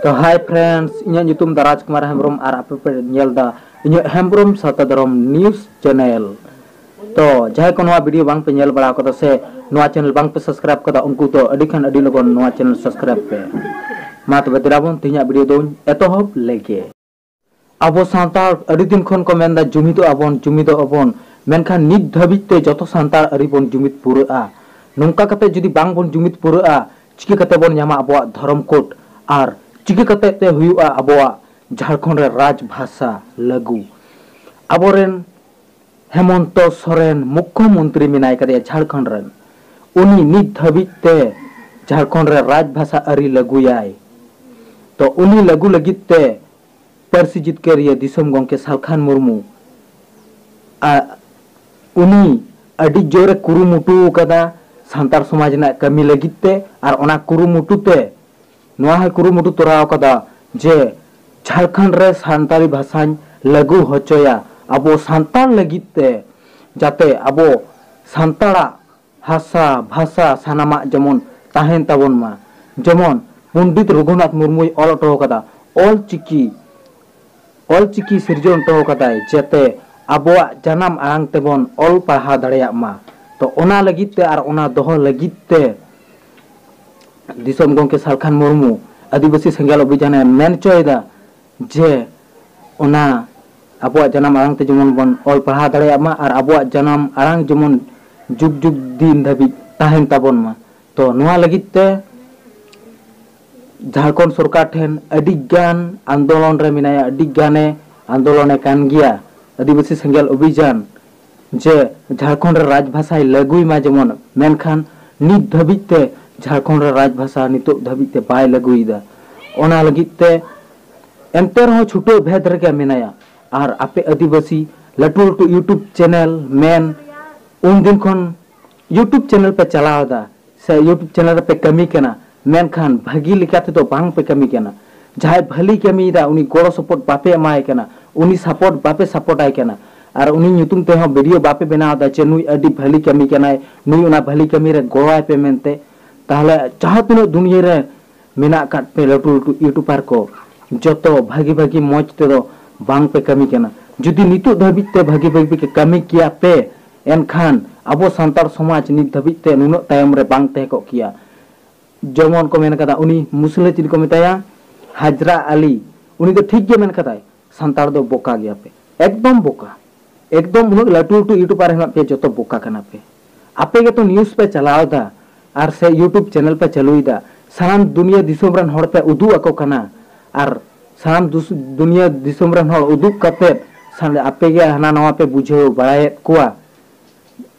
तो hi friends इन ᱧᱩᱛᱩᱢ ᱫᱟ ᱨᱟᱡᱽᱠᱩᱢᱟᱨ ᱦᱮᱢᱵᱨᱚᱢ ᱟᱨ ᱟᱯᱮ ᱯᱮ ᱧᱮᱞ ᱫᱟ ᱤᱧᱟᱹᱜ ᱦᱮᱢᱵᱨᱚᱢ ᱥᱟᱶᱛᱟ ᱫᱷᱚᱨᱚᱢ ᱱᱤᱭᱩᱡ ᱪᱮᱱᱮᱞ। तो ᱡᱟᱦᱟᱸᱭ ᱠᱚ ᱱᱚᱣᱟ ᱵᱷᱤᱰᱤᱭᱳ ᱵᱟᱝ ᱯᱮ ᱧᱮᱞ ᱵᱟᱲᱟ ᱟᱠᱟᱫᱟ ᱥᱮ ᱱᱚᱣᱟ ᱪᱮᱱᱮᱞ ᱵᱟᱝ ᱯᱮ ᱥᱟᱵᱥᱠᱨᱟइब ᱠᱟᱫᱟ ᱩᱱᱠᱩ ᱫᱚ ᱟᱹᱰᱤ ᱠᱷᱟᱱ ᱟᱹᱰᱤ ᱞᱚᱜᱚᱱ ᱱᱚᱣᱟ ᱪᱮᱱᱮᱞ ᱥᱟᱵᱥᱠᱨᱟइब ᱯᱮ। ᱢᱟ ᱛᱚᱵे ᱫᱮᱞᱟᱵᱚᱱ ᱛᱮᱦᱮᱧᱟᱜ ᱵᱷᱤᱰᱤᱭᱳ ᱫᱚᱧ ᱮᱛᱚᱦᱚᱵ ᱞᱮᱜᱮ। ᱟᱵᱚ ᱥᱟᱱᱛᱟᱲ ᱟᱹᱰᱤ ᱫᱤᱱ ᱠᱷᱚᱱ ᱠᱚ ᱢᱮᱱᱫᱟ ᱡᱩᱢᱤᱫᱚᱜ ᱟᱵᱚᱱ ᱢᱮᱱᱠᱷᱟन ᱱᱤᱛ ᱫᱷᱟᱹᱵᱤᱡ te ᱡᱚᱛᱚ ᱥᱟᱱᱛᱟᱲ ᱟᱹᱨᱤ ᱵᱚᱱ ᱡᱩᱢᱤᱫ ᱯᱩᱨᱟᱹᱜᱼᱟ। ᱱᱚᱝᱠᱟ ᱠᱟᱛᱮ ᱡᱩᱫᱤ ᱵᱟᱝ ᱵᱚᱱ ᱡᱩᱢᱤᱫ ᱯᱩᱨᱟᱹᱜᱼᱟ ᱪᱤᱠᱟᱹ ᱠᱟᱛᱮ ᱵᱚᱱ ᱧᱟᱢᱟ ᱟᱵᱚᱣᱟᱜ ᱫᱷᱚᱨᱚᱢ ᱠᱳᱰ ᱟᱨ चिका कते ते हुआ अबोआ झारखंड रे राज भाषा लागू अबोरेन हेमंत सोरेन मुख्यमंत्री मिनाय कदे झारखंड रन उनी नित धबित ते झारखंड रे राज भाषा अरी लागूयाय तो उनी लागू लगित ते परसी जितकेरिया दिसम गंके सालखान मुर्मू उनी अडी जोरे कुरुमुटु कदा सांतार समाज ना कमी लगित ते आर ओना कुरुमुटु ते नोहा कुरुमुटु तोराव कदा जे झारखंड रे सांताली भाषा लागू होचोया अबो सांताल लगित ते जाते अबो सांताला भाषा सानामा जमन ताहेन ताबन मा जमन पंडित रघुनाथ मुर्मू ऑल टो कदा ऑल चिकी सिरजन टो कदा जेते अबो जन्म आंग तेबन ऑल पढ़ा दड़िया मा तो ओना लगित ते आर ओना दोह लगित ते दिसम गंके सालखान मुर्मू आदिवासी सेंगेल अभियान मेन चोयदा जे ओना अबो जन्म आरांग ते जमन बन ऑल पढ़ा दड़िया मा और अबो जन्म आरांग जमन जुग जुग दिन धाबी ताहेन ताबन मा तो नोआ लगित ते झारखंड सरकार ठेन अडी गान आंदोलन रे मिनाया अडी गाने आंदोलन कान गिया आदिवासी सेंगेल अभियान जे झारखंड रे राजभाषा लागुई मा जमन मेनखान नित धाबी ते झारखंड रे राजभाषा नितो धाबी ते बाय लागुईदा ओना लगित ते एंतर हो छुटो भेद रे मिनाया और आपे आदिवासी लटू लटू यूट्यूब चैनल मेन उन दिन खन यूट्यूब चैनल पे चलावदा से यूट्यूब चैनल पे कमी केना मेनखान भागी लिकाते तो बांग पे कमी केना जाय भली कमीदा उनी गोड़ो सपोर्ट बापे एमाय केना उनी सपोर्ट बापे सपोर्ट आय केना और उनी ᱧᱩᱛᱩᱢ ते हो वीडियो बापे बनावदा चे नुई अडी भली कमी केनाय नुई उना भली कमी रे गोड़ाय पे मेनते ताहले जहां तिनो दुनिया रे मेना काट पे लटू लटू यूट्यूबर को जतो भागी भागी मौज ते दो बांग पे कमी केना जुदी नितो धाबित ते भागी भागी के कमी किया पे एनखान अबो संतार समाज नित धाबित ते नुनो तायम रे बांग ते को किया जमन को मेन कदा उनी मुसले चिल को मिताया हाजरा अली उनी तो ठीक के मेन कदा संतार दो बोका गया पे एकदम उन लटू लटू यूट्यूबर हेना पे जतो बोका कना पे आपे के तो न्यूज़ पे चलावदा और से यूट्यूब चैनल पे चलुईदा साम दुनिया दिसोम रन हड़ पे उदू अको कना और साम दुनिया दिसोम रन हड़ उदू कते सान आपे के हना नवा पे बुझो बड़ाय कोआ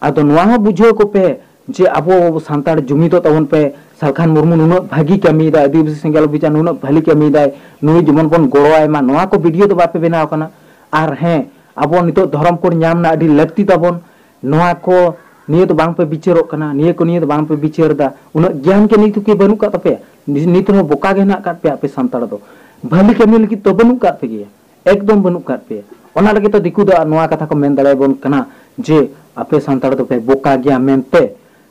आदो नवा बुझो को पे जे अबो सांतार जुमिदो तवन पे सालखान मुर्मू नुनो भागी कमीदा आदिवासी सेंगेल अभियान नुनो भली कमीदा नुई जमन बन गोड़ोय मा नवा को वीडियो तो बापे बनाव कना और हैं अबो नितो धर्म कोड नाम ना अडी लगती तबन नवा को निये तो बांग पे बिचारो कना निये तो बांग पे बिचारदा उन ज्ञान के नीतु के बनु का तपे नीत हो बोका गे ना काट पे आपे सांताड़ दो भली कमी लगी तो बनु का पे गे एकदम बनु का पे ओना लगे तो दिकु दा नवा कथा को मेन दड़े बन कना जे आपे सांताड़ दो पे बोका गया मेनते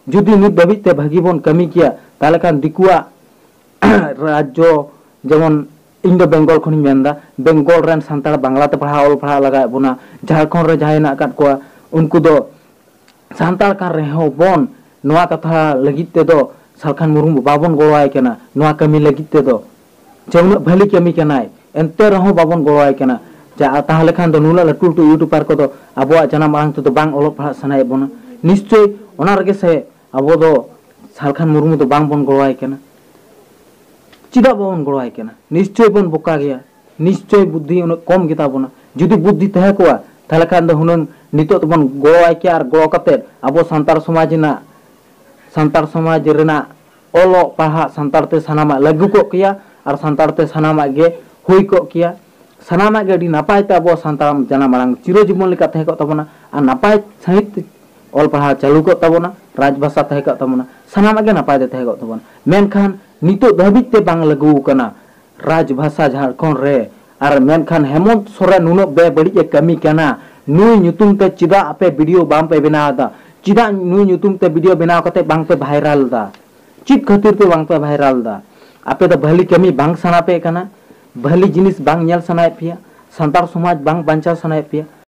जुदी नित दबित ते भागी बन कमी किया ताले खान दिकुआ राज्य जेमन इन दो बेंगल खनि मेनदा बेंगल रन सांताड़ बांग्ला ते पढ़ा ऑल पढ़ा लगा बुना झारखंड रे जाय ना काट को उनको दो सांताड़ का रेहो बोन नवा कथा लगित ते दो सालखान मुर्मू बाबन गोवाय केना नवा कमी लगित ते दो जेउन भली कमी केनाय एंते रहो बाबन गोवाय केना जा ताहले खान दो नुला लटू लटू यूट्यूबर को दो अबो जन्म आंग तो बांग ओलो पढ़ा सनाय बोना निश्चय ओना रगे से अबो दो सालखान मुर्मू तो बांग बन गोवाय केना चिदा बाबन गोवाय केना निश्चय बन बोका गया निश्चय बुद्धि उन कम गिता बोना जुदी बुद्धि तहे कोआ ताहले खान दो हुनन नितो तो बन गोवाय के आर गोवा कते अबो सांतार समाज रेना ओलो पढ़ा सांतार ते सनामा लागू को किया और सांतार ते सनामा गे हुई को किया सनामा गे अडी नापाय ते अबो सांतार जना मांग चिरो जीवन लेका तहे को तबना आ नापाय सहित ओल पढ़ा चालू को तबना राजभाषा तहे को तबना सनामा गे नापाय ते तहे को तबना मेनखान नितो धाबित ते बांग लागू कना राजभाषा झारखंड रे और मेनखान हेमंत सोरेन नुनो बे बड़ी कमी कना नुई ᱧᱩᱛᱩᱢ ते चिदा आपे वीडियो बाम पे बनादा चिदा नुई ᱧᱩᱛᱩᱢ ते वीडियो बनाव कते बांग पे वायरल दा चित खातिर ते बांग पे वायरल दा आपे तो भली कमी बांग सना पे कना भली जिनिस बांग नेल सनाए पिया संतार समाज बांग बांचा सनाए पिया